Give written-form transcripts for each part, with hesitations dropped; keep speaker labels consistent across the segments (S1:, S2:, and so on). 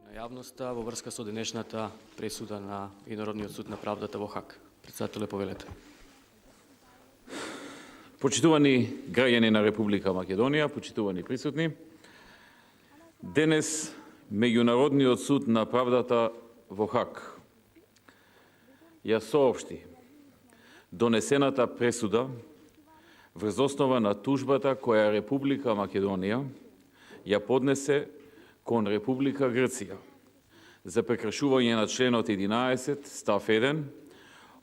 S1: На јавноста во врска со денешната пресуда на Единородниот суд на правдата во Хаг. Председателе, повелете.
S2: Почитувани граѓани на Република Македонија, почитувани присутни, денес Меѓународниот суд на правдата во Хаг ја соопшти донесената пресуда врз основа на тужбата која Република Македонија ја поднесе кон Република Грција за прекршување на членот 11 став 1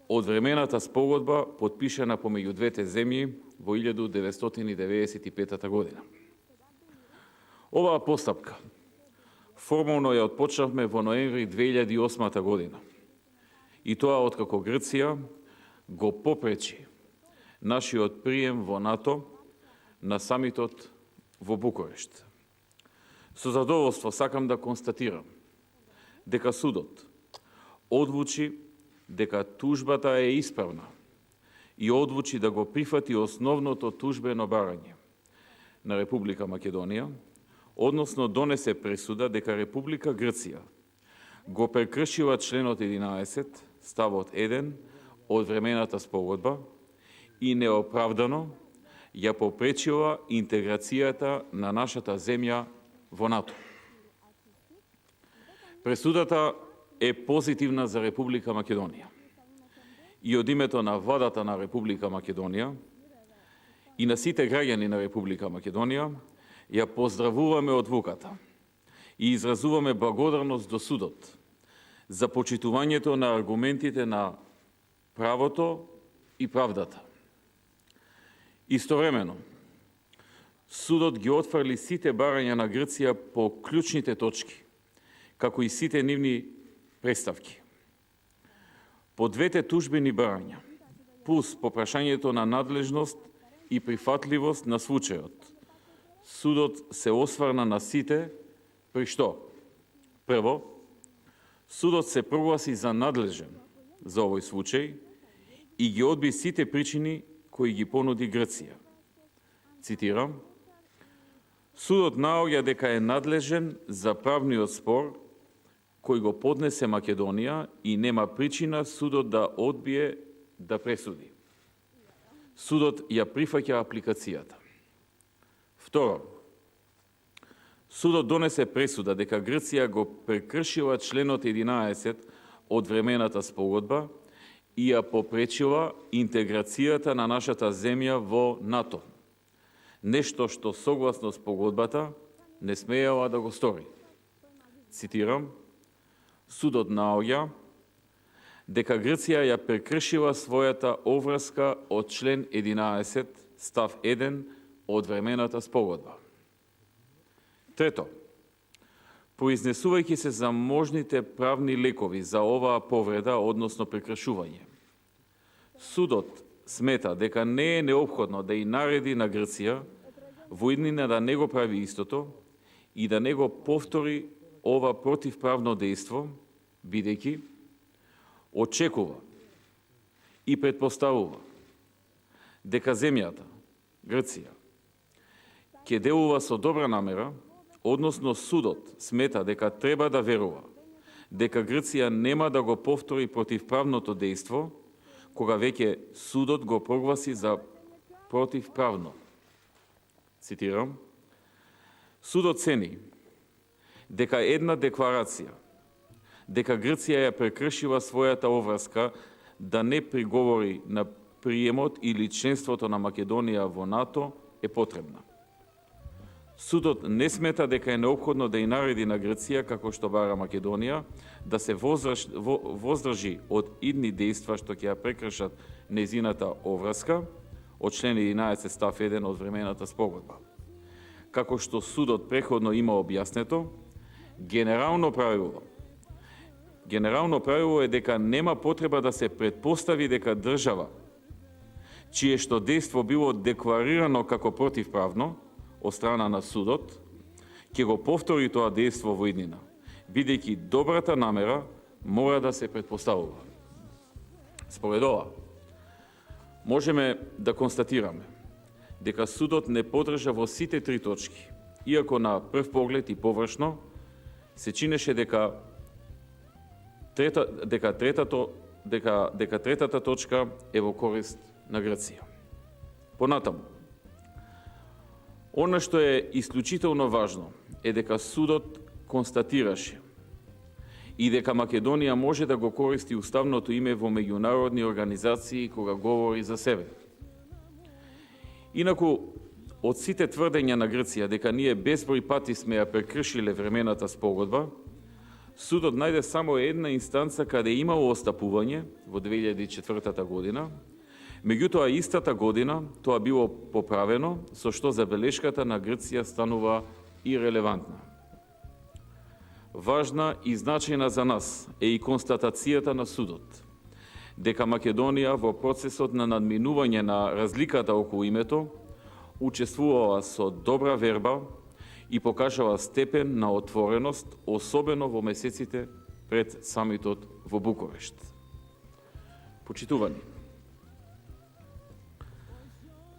S2: од времената спогодба потпишана помеѓу двете земји во 1995 година. Оваа постапка формално ја отпочнавме во ноември 2008 година и тоа откако Грција го попречи нашиот прием во НАТО на самитот во Букурешт. Со задоволство сакам да констатирам дека судот одлучи дека тужбата е исправна и одлучи да го прифати основното тужбено барање на Република Македонија, односно донесе пресуда дека Република Грција го прекршила членот 11 ставот 1 од времената спогодба и неоправдано ја попречила интеграцијата на нашата земја во НАТО. Пресудата е позитивна за Република Македонија и од името на владата на Република Македонија и на сите граѓани на Република Македонија ја поздравуваме одлуката и изразуваме благодарност до судот за почитувањето на аргументите на правото и правдата. Истовремено, судот ги отфрли сите барања на Грција по клучните точки, како и сите нивни представки. По двете тужбени барања, плюс по прашањето на надлежност и прифатливост на случајот, судот се осврна на сите, при што? Прво, судот се прогласи за надлежен за овој случај и ги одби сите причини кои ги понуди Грција. Цитирам: судот наоѓа дека е надлежен за правниот спор кој го поднесе Македонија и нема причина судот да одбие да пресуди. Судот ја прифаќа апликацијата. Второ, судот донесе пресуда дека Грција го прекршила членот 11 од времената спогодба и ја попречила интеграцијата на нашата земја во НАТО. Нешто што согласно спогодбата не смеела да го стори. Цитирам: судот наоѓа дека Грција ја прекршила својата обврска од член 11 став 1 од времената спогодба. Трето, произнесувајќи се за можните правни лекови за оваа повреда, односно прекршување, судот смета дека не е неопходно да и нареди на Грција во иднина да не го прави истото и да не го повтори ова противправно дејство, бидејќи очекува и предпоставува дека земјата, Грција, ќе делува со добра намера, односно судот смета дека треба да верува дека Грција нема да го повтори противправното дејство, кога веќе судот го прогласи за противправно. Цитирам: судот цени дека една декларација дека Грција ја прекршила својата обврска да не приговори на приемот или членството на Македонија во НАТО е потребна. Судот не смета дека е неопходно да и нареди на Грција, како што бара Македонија, да се воздржи од идни дејства што ќе ја прекршат нејзината обврска од член 11 став 1 од времената спогодба. Како што судот преходно има објаснето, генерално правило е дека нема потреба да се предпостави дека држава, чие што дејство било декларирано како противправно од страна на судот, ќе го повтори тоа дејство во иднина, бидејќи добрата намера мора да се предпоставува. Според ова, можеме да констатираме дека судот не подржа во сите три точки иако на прв поглед и површно се чинеше дека третата точка е во корист на Грција. Понатаму, она што е исклучително важно е дека судот констатираше и дека Македонија може да го користи уставното име во меѓународни организации кога говори за себе. Инаку, од сите тврдења на Грција дека ние безброј пати сме ја прекршиле времената спогодба, судот најде само една инстанца каде имало остапување во 2004 година, меѓутоа истата година тоа било поправено, со што забелешката на Грција станува ирелевантна. Важна и значајна за нас е и констатацијата на судот, дека Македонија во процесот на надминување на разликата околу името учествувала со добра верба и покажала степен на отвореност, особено во месеците пред самитот во Букурешт. Почитувани,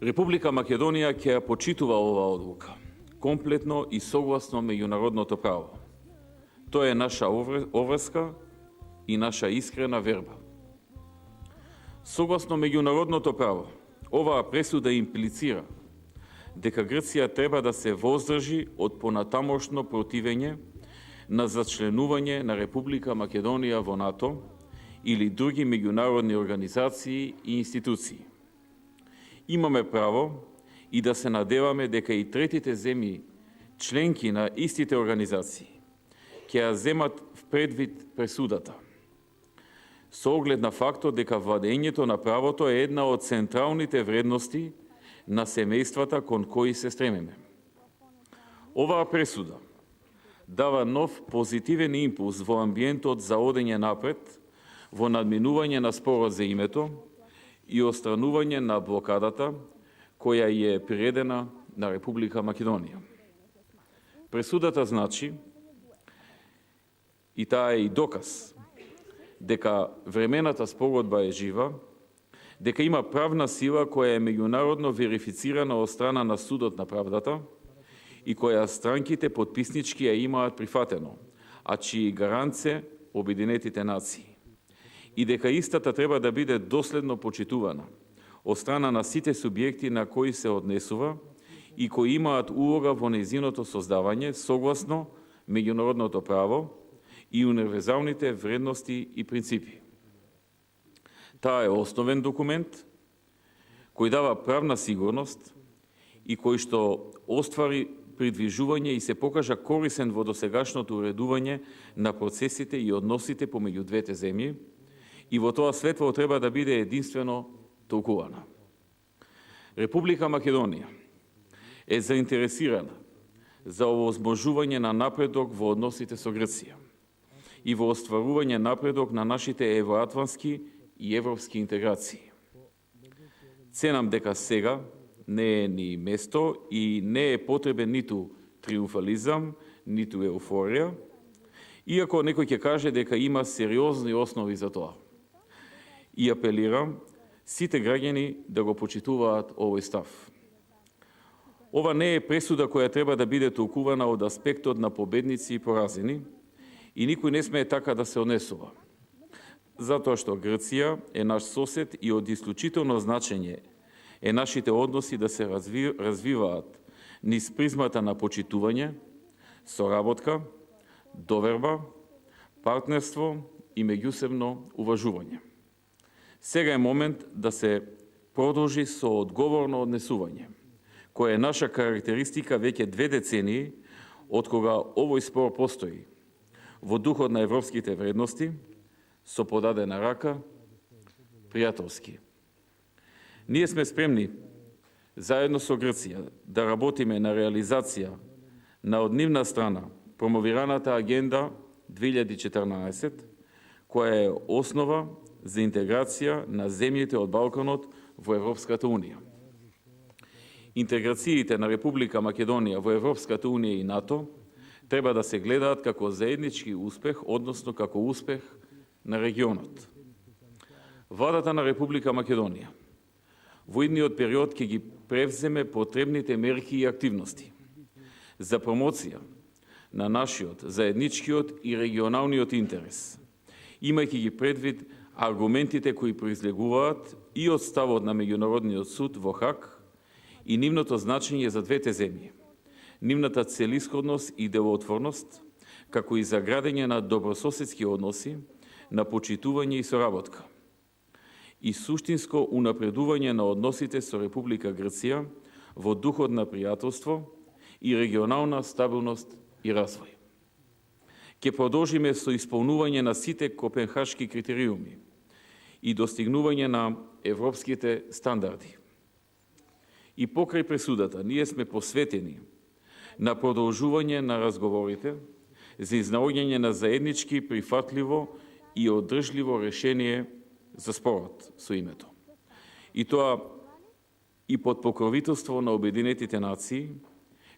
S2: Република Македонија ќе ја почитува оваа одлука, комплетно и согласно меѓународното право. Тоа е наша обврска и наша искрена верба. Согласно меѓународното право, оваа пресуда имплицира дека Грција треба да се воздржи од понатамошно противење на зачленување на Република Македонија во НАТО или други меѓународни организации и институции. Имаме право и да се надеваме дека и третите земји, членки на истите организации, ќе ја земат в предвид пресудата, со оглед на фактот дека владењето на правото е една од централните вредности на семејствата кон кои се стремиме. Оваа пресуда дава нов позитивен импулс во амбиентот за одење напред, во надминување на спорот за името и отстранување на блокадата која е приредена на Република Македонија. Пресудата значи, и таа е и доказ, дека времената спогодба е жива, дека има правна сила која е меѓународно верифицирана од страна на Судот на правдата и која странките потписнички ја имаат прифатено, а чии гаранце Обединетите нации. И дека истата треба да биде доследно почитувана од страна на сите субјекти на кои се однесува и кои имаат улога во нејзиното создавање согласно меѓународното право и универзалните вредности и принципи. Таа е основен документ кој дава правна сигурност и кој што оствари придвижување и се покажа корисен во досегашното уредување на процесите и односите помеѓу двете земји и во тоа светло треба да биде единствено толкувана. Република Македонија е заинтересирана за овозможување на напредок во односите со Грција и во остварување напредок на нашите евроатлантски и европски интеграции. Ценам дека сега не е ни место и не е потребен ниту триумфализам, ниту еуфорија, иако некој ќе каже дека има сериозни основи за тоа. И апелирам сите граѓани да го почитуваат овој став. Ова не е пресуда која треба да биде толкувана од аспектот на победници и поразени, и никој не смее така да се однесува. Затоа што Грција е наш сосед и од исклучително значење е нашите односи да се развиваат низ призмата на почитување, соработка, доверба, партнерство и меѓусебно уважување. Сега е момент да се продолжи со одговорно однесување, која е наша карактеристика веќе 2 децении од кога овој спор постои, во духот на европските вредности, со подадена рака, пријателски. Ние сме спремни, заедно со Грција, да работиме на реализација на од нивна страна промовираната агенда 2014, која е основа за интеграција на земјите од Балканот во Европската Унија. Интеграциите на Република Македонија во Европската Унија и НАТО треба да се гледаат како заеднички успех, односно како успех на регионот. Владата на Република Македонија во идниот период ќе ги превземе потребните мерки и активности за промоција на нашиот заедничкиот и регионалниот интерес, имајќи ги предвид аргументите кои произлегуваат и од ставот на Меѓународниот суд во Хаг и нивното значење за двете земји, нивната целисходност и делотворност, како и за градење на добрососедски односи, на почитување и соработка, и суштинско унапредување на односите со Република Грција во духот на пријателство и регионална стабилност и развој. Ке продолжиме со исполнување на сите копенхашки критериуми и достигнување на европските стандарди. И покрај пресудата, ние сме посветени на продолжување на разговорите за изнаоѓање на заеднички, прифатливо и одржливо решение за спорот со името. И тоа и под покровителство на Обединетите нации,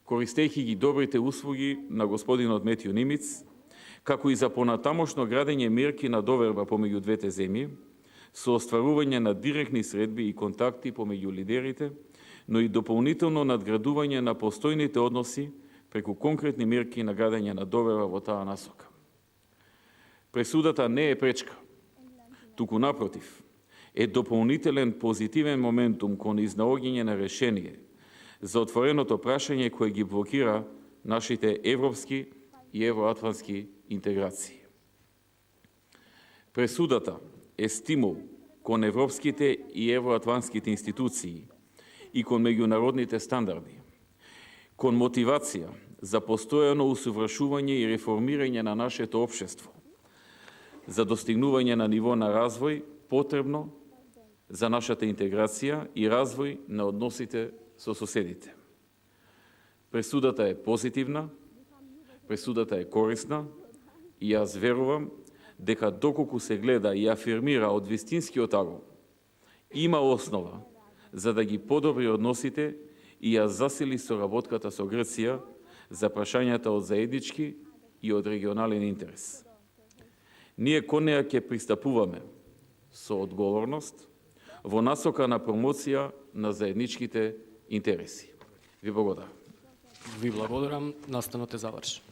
S2: користејќи ги добрите услуги на господинот Метју Нимиц, како и за понатамошно градење мерки на доверба помеѓу двете земји, со остварување на директни средби и контакти помеѓу лидерите, но и дополнително надградување на постојните односи преку конкретни мерки на градење на доверба во таа насока. Пресудата не е пречка, туку напротив, е дополнителен позитивен моментум кон изнаоѓање на решение за отвореното прашање кое ги блокира нашите европски и евроатлантски интеграции. Пресудата е стимул кон европските и евроатлантските институции и кон меѓународните стандарди, кон мотивација за постојано усовршување и реформирање на нашето општество, за достигнување на ниво на развој потребно за нашата интеграција и развој на односите со соседите. Пресудата е позитивна, пресудата е корисна и јас верувам дека доколку се гледа и афирмира од вистинскиот агол, има основа за да ги подобри односите и ја засили соработката со Грција за прашањата од заеднички и од регионален интерес. Ние кон неа ќе пристапуваме со одговорност во насока на промоција на заедничките интереси. Ви благодарам.
S1: Ви благодарам, настанот е завршен.